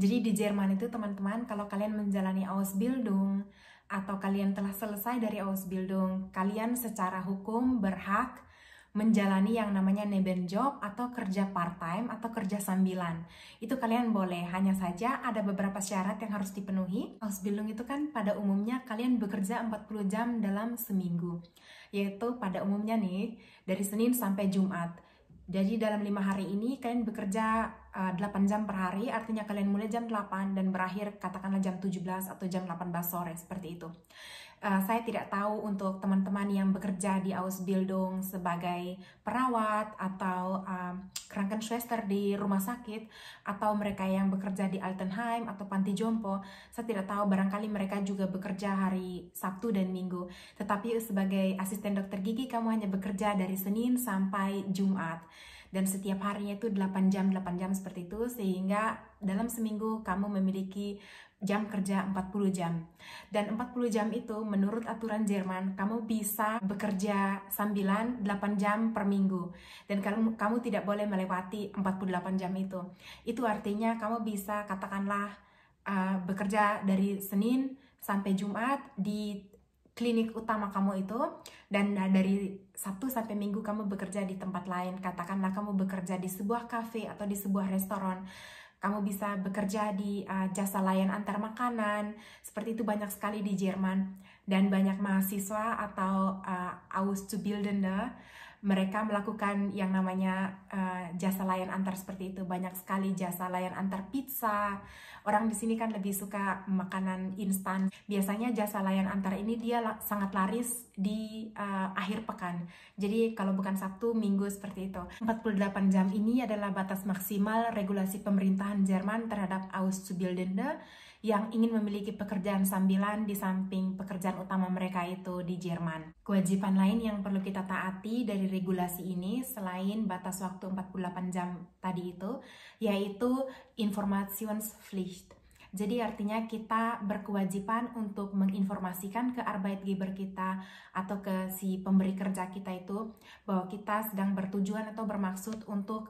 Jadi di Jerman itu teman-teman, kalau kalian menjalani Ausbildung atau kalian telah selesai dari Ausbildung, kalian secara hukum berhak menjalani yang namanya Nebenjob atau kerja part-time atau kerja sambilan. Itu kalian boleh, hanya saja ada beberapa syarat yang harus dipenuhi. Ausbildung itu kan pada umumnya kalian bekerja 40 jam dalam seminggu, yaitu pada umumnya nih dari Senin sampai Jumat. Jadi dalam 5 hari ini kalian bekerja 8 jam per hari, artinya kalian mulai jam 8 dan berakhir katakanlah jam 17 atau jam 18 sore, seperti itu. Saya tidak tahu untuk teman-teman yang bekerja di Ausbildung sebagai perawat atau Krankenschwester di rumah sakit, atau mereka yang bekerja di Altenheim atau panti jompo. Saya tidak tahu, barangkali mereka juga bekerja hari Sabtu dan Minggu. Tetapi sebagai asisten dokter gigi, kamu hanya bekerja dari Senin sampai Jumat. Dan setiap harinya itu 8 jam seperti itu, sehingga dalam seminggu kamu memiliki jam kerja 40 jam. Dan 40 jam itu menurut aturan Jerman, kamu bisa bekerja sambilan 8 jam per minggu. Dan kamu tidak boleh melewati 48 jam itu. Itu artinya kamu bisa katakanlah bekerja dari Senin sampai Jumat di klinik utama kamu itu, dan dari Sabtu sampai Minggu kamu bekerja di tempat lain. Katakanlah kamu bekerja di sebuah kafe atau di sebuah restoran. Kamu bisa bekerja di jasa layan antar makanan. Seperti itu banyak sekali di Jerman. Dan banyak mahasiswa atau Auszubildende, mereka melakukan yang namanya jasa layan antar seperti itu. Banyak sekali jasa layan antar pizza. Orang di sini kan lebih suka makanan instan. Biasanya jasa layan antar ini dia sangat laris di akhir pekan. Jadi kalau bukan Sabtu, Minggu, seperti itu. 48 jam ini adalah batas maksimal regulasi pemerintahan Jerman terhadap Auszubildende yang ingin memiliki pekerjaan sambilan di samping pekerjaan utama mereka itu di Jerman. Kewajiban lain yang perlu kita taati dari regulasi ini selain batas waktu 48 jam tadi itu, yaitu Informationspflicht. Jadi artinya kita berkewajiban untuk menginformasikan ke Arbeitgeber kita atau ke si pemberi kerja kita itu bahwa kita sedang bertujuan atau bermaksud untuk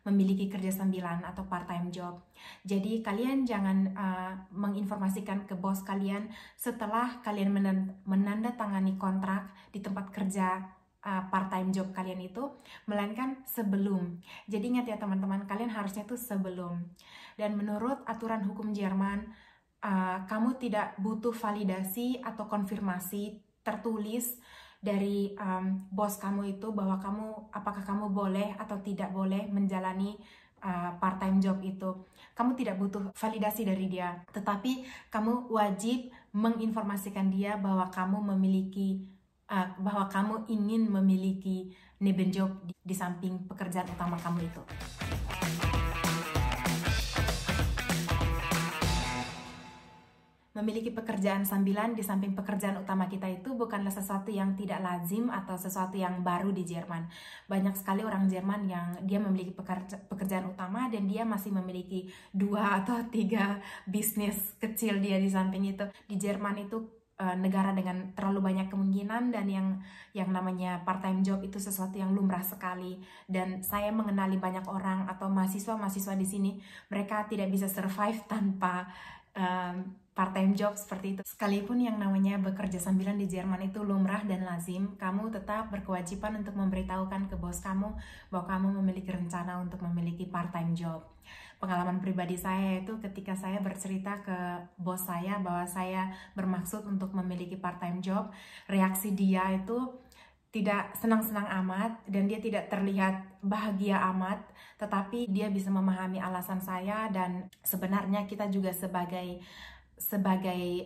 memiliki kerja sambilan atau part-time job. Jadi kalian jangan menginformasikan ke bos kalian setelah kalian menandatangani kontrak di tempat kerja part-time job kalian itu, melainkan sebelum. Jadi ingat ya teman-teman, kalian harusnya itu sebelum. Dan menurut aturan hukum Jerman, kamu tidak butuh validasi atau konfirmasi tertulis dari bos kamu itu bahwa apakah kamu boleh atau tidak boleh menjalani part-time job itu. Kamu tidak butuh validasi dari dia, tetapi kamu wajib menginformasikan dia bahwa kamu ingin memiliki Nebenjob di samping pekerjaan utama kamu itu. Memiliki pekerjaan sambilan di samping pekerjaan utama kita itu bukanlah sesuatu yang tidak lazim atau sesuatu yang baru di Jerman. Banyak sekali orang Jerman yang dia memiliki pekerjaan utama dan dia masih memiliki 2 atau 3 bisnis kecil dia di samping itu. Di Jerman itu negara dengan terlalu banyak kemungkinan, dan yang namanya part-time job itu sesuatu yang lumrah sekali. Dan saya mengenali banyak orang atau mahasiswa di sini, mereka tidak bisa survive tanpa part-time job seperti itu. Sekalipun yang namanya bekerja sambilan di Jerman itu lumrah dan lazim, kamu tetap berkewajiban untuk memberitahukan ke bos kamu bahwa kamu memiliki rencana untuk memiliki part-time job. Pengalaman pribadi saya itu ketika saya bercerita ke bos saya bahwa saya bermaksud untuk memiliki part-time job, reaksi dia itu tidak senang-senang amat dan dia tidak terlihat bahagia amat, tetapi dia bisa memahami alasan saya. Dan sebenarnya kita juga sebagai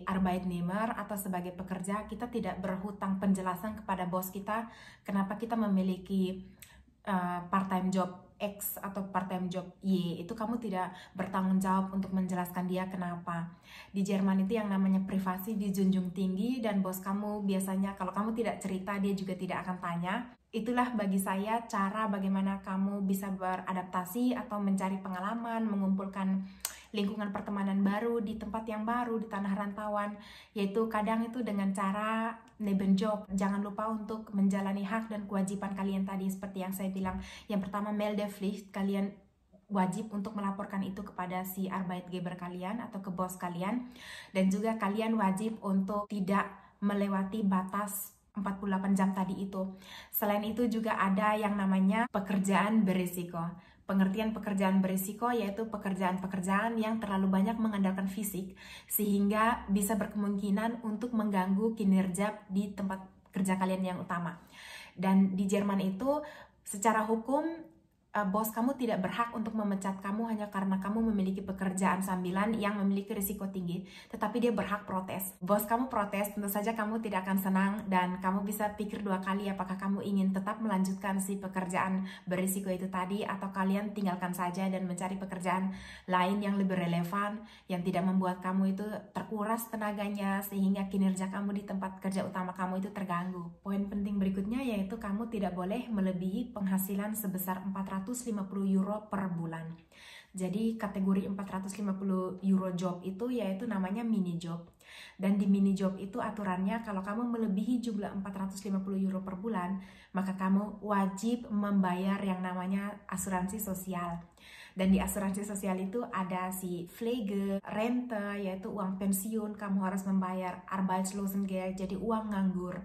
Arbeitnehmer atau sebagai pekerja, kita tidak berhutang penjelasan kepada bos kita kenapa kita memiliki part-time job X atau part-time job Y. Itu kamu tidak bertanggung jawab untuk menjelaskan dia kenapa. Di Jerman itu yang namanya privasi dijunjung tinggi, dan bos kamu biasanya kalau kamu tidak cerita, dia juga tidak akan tanya. Itulah bagi saya cara bagaimana kamu bisa beradaptasi atau mencari pengalaman, mengumpulkan lingkungan pertemanan baru di tempat yang baru, di tanah rantauan, yaitu kadang itu dengan cara Nebenjob. Jangan lupa untuk menjalani hak dan kewajiban kalian tadi seperti yang saya bilang. Yang pertama, Meldepflicht, kalian wajib untuk melaporkan itu kepada si Arbeitgeber kalian atau ke bos kalian, dan juga kalian wajib untuk tidak melewati batas 48 jam tadi itu. Selain itu juga ada yang namanya pekerjaan berisiko. Pengertian pekerjaan berisiko yaitu pekerjaan-pekerjaan yang terlalu banyak mengandalkan fisik sehingga bisa berkemungkinan untuk mengganggu kinerja di tempat kerja kalian yang utama. Dan di Jerman itu secara hukum bos kamu tidak berhak untuk memecat kamu hanya karena kamu memiliki pekerjaan sambilan yang memiliki risiko tinggi, tetapi dia berhak protes. Bos kamu protes, tentu saja kamu tidak akan senang dan kamu bisa pikir dua kali apakah kamu ingin tetap melanjutkan si pekerjaan berisiko itu tadi atau kalian tinggalkan saja dan mencari pekerjaan lain yang lebih relevan, yang tidak membuat kamu itu terkuras tenaganya sehingga kinerja kamu di tempat kerja utama kamu itu terganggu. Poin penting berikutnya yaitu kamu tidak boleh melebihi penghasilan sebesar 450 euro per bulan. Jadi kategori 450 euro job itu yaitu namanya mini job. Dan di mini job itu aturannya kalau kamu melebihi jumlah 450 euro per bulan, maka kamu wajib membayar yang namanya asuransi sosial. Dan di asuransi sosial itu ada si Pflege, rente yaitu uang pensiun, kamu harus membayar Arbeitslosengeld, jadi uang nganggur,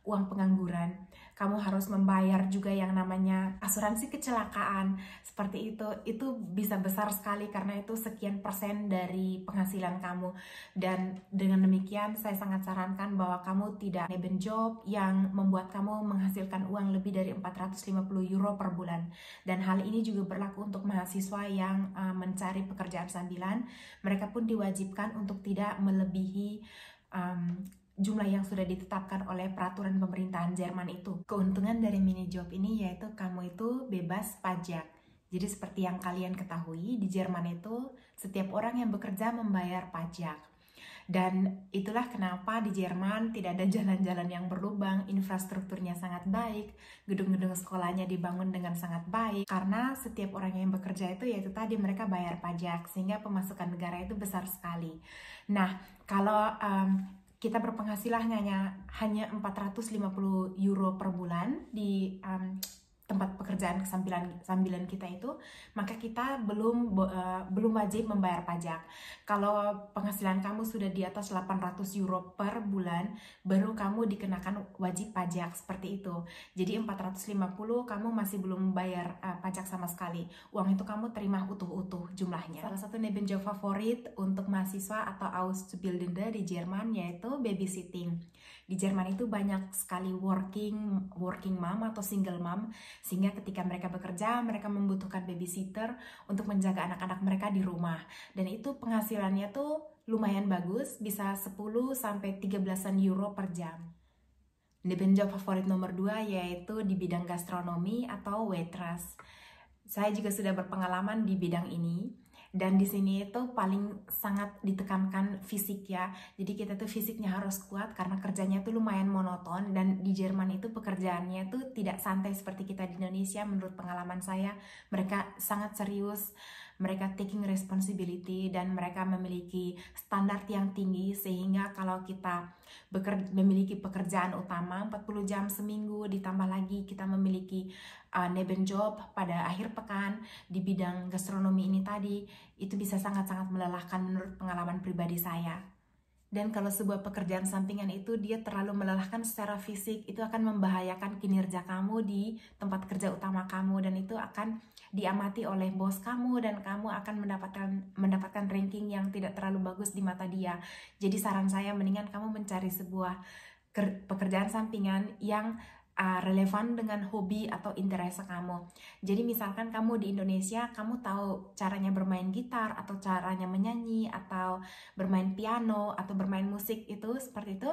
uang pengangguran. Kamu harus membayar juga yang namanya asuransi kecelakaan. Seperti itu bisa besar sekali karena itu sekian persen dari penghasilan kamu. Dan dengan demikian saya sangat sarankan bahwa kamu tidak nebenjob yang membuat kamu menghasilkan uang lebih dari 450 euro per bulan. Dan hal ini juga berlaku untuk mahasiswa yang mencari pekerjaan sambilan. Mereka pun diwajibkan untuk tidak melebihi jumlah yang sudah ditetapkan oleh peraturan pemerintahan Jerman itu. Keuntungan dari mini job ini yaitu kamu itu bebas pajak. Jadi seperti yang kalian ketahui, di Jerman itu setiap orang yang bekerja membayar pajak. Dan itulah kenapa di Jerman tidak ada jalan-jalan yang berlubang, infrastrukturnya sangat baik, gedung-gedung sekolahnya dibangun dengan sangat baik, karena setiap orang yang bekerja itu yaitu tadi mereka bayar pajak, sehingga pemasukan negara itu besar sekali. Nah, kalau kita berpenghasilan hanya 450 euro per bulan di tempat pekerjaan sambilan kita itu, maka kita belum wajib membayar pajak. Kalau penghasilan kamu sudah di atas 800 euro per bulan, baru kamu dikenakan wajib pajak seperti itu. Jadi 450 kamu masih belum membayar pajak sama sekali. Uang itu kamu terima utuh-utuh jumlahnya. Salah satu nebenjob favorit untuk mahasiswa atau Auszubildende di Jerman yaitu babysitting. Di Jerman itu banyak sekali working mom atau single mom, sehingga ketika mereka bekerja, mereka membutuhkan babysitter untuk menjaga anak-anak mereka di rumah. Dan itu penghasilannya tuh lumayan bagus, bisa 10-13 euro per jam. Nebenjob favorit nomor 2 yaitu di bidang gastronomi atau waitress. Saya juga sudah berpengalaman di bidang ini. Dan di sini itu paling sangat ditekankan fisik ya. Jadi kita tuh fisiknya harus kuat karena kerjanya tuh lumayan monoton. Dan di Jerman itu pekerjaannya tuh tidak santai seperti kita di Indonesia. Menurut pengalaman saya, mereka sangat serius, mereka taking responsibility, dan mereka memiliki standar yang tinggi. Sehingga kalau kita memiliki pekerjaan utama 40 jam seminggu, ditambah lagi kita memiliki nebenjob pada akhir pekan di bidang gastronomi ini tadi, itu bisa sangat-sangat melelahkan menurut pengalaman pribadi saya. Dan kalau sebuah pekerjaan sampingan itu dia terlalu melelahkan secara fisik, itu akan membahayakan kinerja kamu di tempat kerja utama kamu, dan itu akan diamati oleh bos kamu, dan kamu akan mendapatkan ranking yang tidak terlalu bagus di mata dia. Jadi saran saya mendingan kamu mencari sebuah pekerjaan sampingan yang relevan dengan hobi atau interest kamu. Jadi misalkan kamu di Indonesia, kamu tahu caranya bermain gitar atau caranya menyanyi atau bermain piano atau bermain musik itu seperti itu.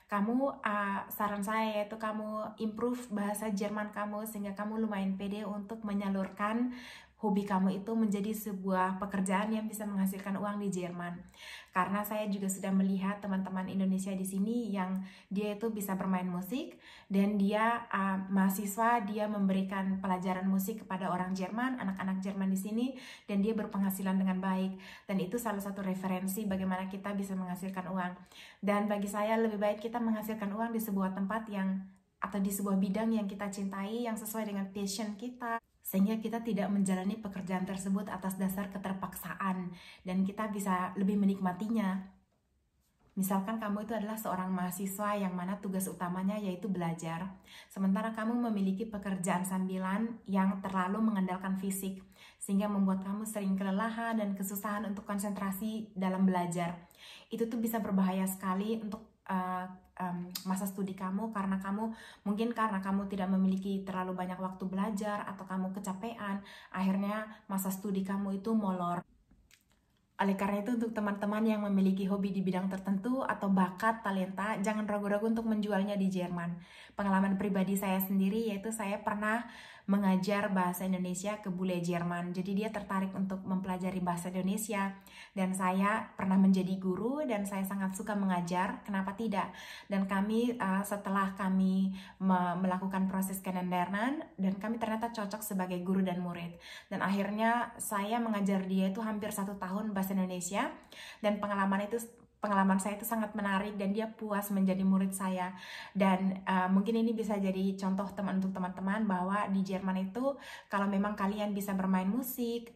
Kamu saran saya yaitu kamu improve bahasa Jerman kamu sehingga kamu lumayan pede untuk menyalurkan hobi kamu itu menjadi sebuah pekerjaan yang bisa menghasilkan uang di Jerman. Karena saya juga sudah melihat teman-teman Indonesia di sini yang dia itu bisa bermain musik, dan dia mahasiswa, dia memberikan pelajaran musik kepada orang Jerman, anak-anak Jerman di sini, dan dia berpenghasilan dengan baik. Dan itu salah satu referensi bagaimana kita bisa menghasilkan uang. Dan bagi saya lebih baik kita menghasilkan uang di sebuah tempat atau di sebuah bidang yang kita cintai, yang sesuai dengan passion kita. sehingga kita tidak menjalani pekerjaan tersebut atas dasar keterpaksaan dan kita bisa lebih menikmatinya. Misalkan kamu itu adalah seorang mahasiswa yang mana tugas utamanya yaitu belajar, sementara kamu memiliki pekerjaan sambilan yang terlalu mengandalkan fisik, sehingga membuat kamu sering kelelahan dan kesusahan untuk konsentrasi dalam belajar. Itu tuh bisa berbahaya sekali untuk masa studi kamu, karena kamu tidak memiliki terlalu banyak waktu belajar atau kamu kecapean, akhirnya masa studi kamu itu molor. Oleh karena itu, untuk teman-teman yang memiliki hobi di bidang tertentu atau bakat, talenta, jangan ragu-ragu untuk menjualnya di Jerman. Pengalaman pribadi saya sendiri yaitu saya pernah mengajar bahasa Indonesia ke bule Jerman. Jadi dia tertarik untuk mempelajari bahasa Indonesia dan saya pernah menjadi guru dan saya sangat suka mengajar. Kenapa tidak? Dan kami setelah kami melakukan proses Kennenlernen dan kami ternyata cocok sebagai guru dan murid. Dan akhirnya saya mengajar dia itu hampir 1 tahun bahasa Indonesia dan pengalaman saya itu sangat menarik dan dia puas menjadi murid saya. Dan mungkin ini bisa jadi contoh untuk teman-teman bahwa di Jerman itu kalau memang kalian bisa bermain musik,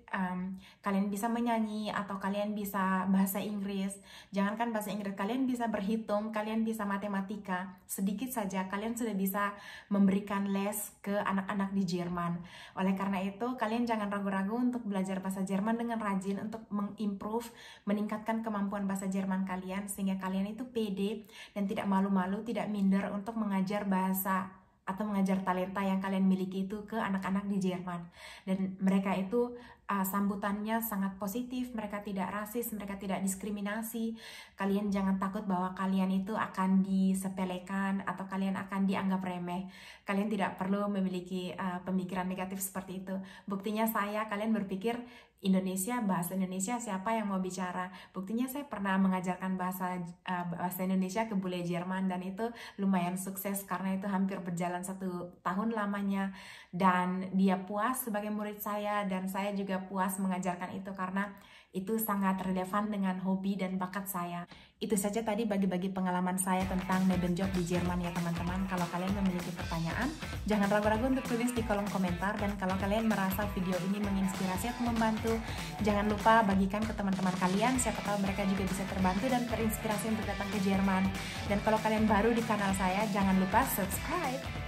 kalian bisa menyanyi, atau kalian bisa bahasa Inggris, jangankan bahasa Inggris, kalian bisa berhitung, kalian bisa matematika, sedikit saja kalian sudah bisa memberikan les ke anak-anak di Jerman. Oleh karena itu, kalian jangan ragu-ragu untuk belajar bahasa Jerman dengan rajin untuk mengimprove, meningkatkan kemampuan bahasa Jerman kalian, sehingga kalian itu pede dan tidak malu-malu, tidak minder untuk mengajar bahasa atau mengajar talenta yang kalian miliki itu ke anak-anak di Jerman. Dan mereka itu sambutannya sangat positif, mereka tidak rasis, mereka tidak diskriminasi. Kalian jangan takut bahwa kalian itu akan disepelekan atau kalian akan dianggap remeh. Kalian tidak perlu memiliki pemikiran negatif seperti itu. Buktinya kalian berpikir Indonesia, bahasa Indonesia, siapa yang mau bicara? Buktinya saya pernah mengajarkan bahasa Indonesia ke bule Jerman dan itu lumayan sukses karena itu hampir berjalan 1 tahun lamanya dan dia puas sebagai murid saya dan saya juga puas mengajarkan itu karena itu sangat relevan dengan hobi dan bakat saya. Itu saja tadi bagi-bagi pengalaman saya tentang nebenjob di Jerman ya teman-teman. Kalau kalian memiliki pertanyaan, jangan ragu-ragu untuk tulis di kolom komentar. Dan kalau kalian merasa video ini menginspirasi atau membantu, jangan lupa bagikan ke teman-teman kalian. Siapa tahu mereka juga bisa terbantu dan terinspirasi untuk datang ke Jerman. Dan kalau kalian baru di kanal saya, jangan lupa subscribe.